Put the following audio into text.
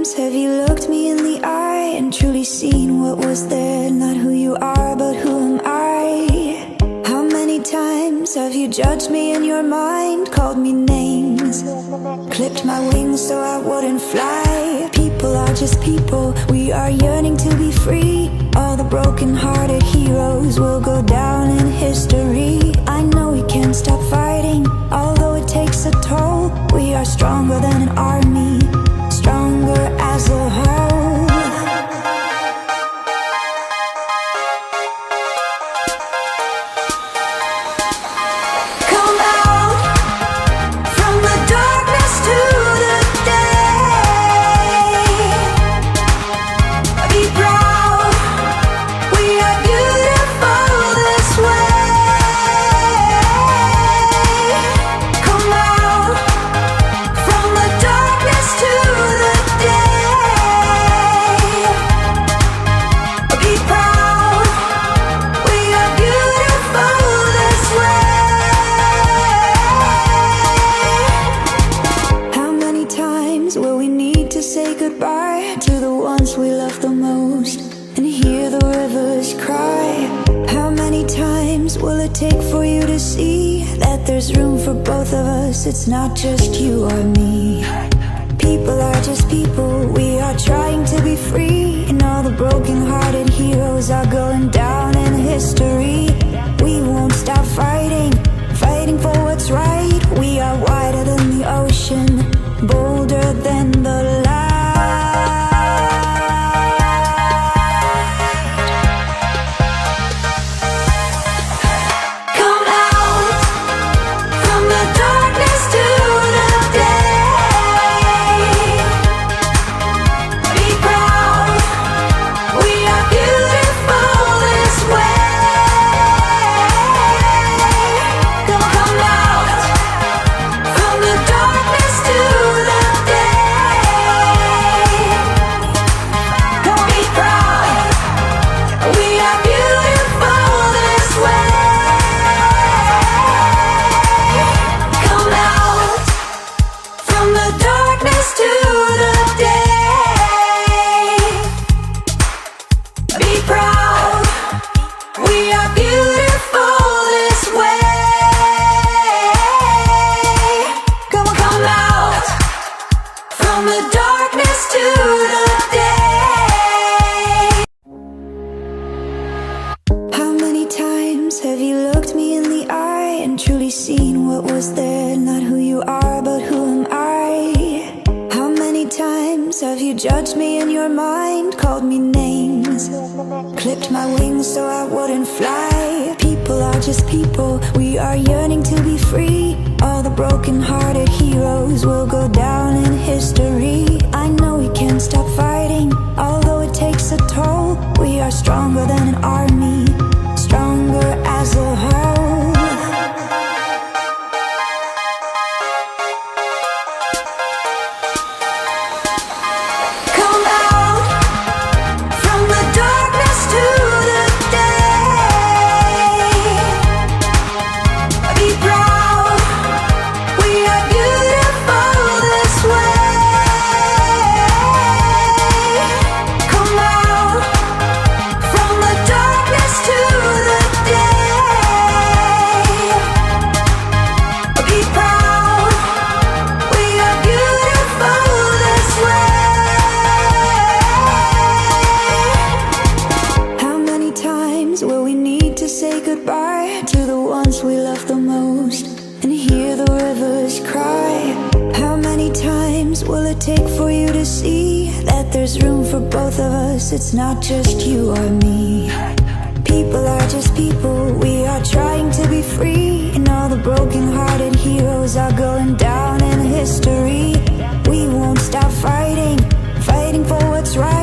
times have you looked me in the eye and truly seen what was there? Not who you are, but who am I? How many times have you judged me in your mind, called me names, clipped my wings so I wouldn't fly? People are just people, we are yearning to be free. All the broken-hearted heroes will go down in history. I know we can't stop fighting, although it takes a toll. We are stronger than an army, stronger as a whole. Come out from the darkness to the day. Be proud, we are beautiful this way. Come out from the darkness to the day. Be proud, we are beautiful this way. How many times will we need to say goodbye to the ones we love the most and hear the rivers cry? How many times will it take for you to see that there's room for both of us? It's not just you or me. People are just people, we are trying to be free. And all the broken-hearted heroes are going down in history. We won't stop fighting, fighting for what's right. We are wider than the ocean, bolder than the light. Come out from the darkness to the day. Be proud, we are beautiful this way. Come out from the darkness to the day. Come be proud, we are beautiful this way. Come out from the darkness to the day. Be proud, we are beautiful this way. Come out from the darkness to the day. How many times have you looked me in the eye and truly seen what was there? Not who you are, but who am I? How many times have you judged me in your mind, called me names, clipped my wings so I wouldn't fly? People are just people, we are yearning to be free. All the broken-hearted heroes will go down in history. I know we can't stop fighting, although it takes a toll. We are stronger than an army, stronger as a whole. Come out from the darkness to the day. Be proud, we are beautiful this way. Come out from the darkness to the day. Be proud, we are beautiful this way. How many times will we need to say goodbye to the ones we love the most and hear the rivers cry? How many times will it take for you to see that there's room for both of us? It's not just you or me. People are just people, we are trying to be free. And all the broken-hearted heroes are going down in history. We won't stop fighting, fighting for what's right.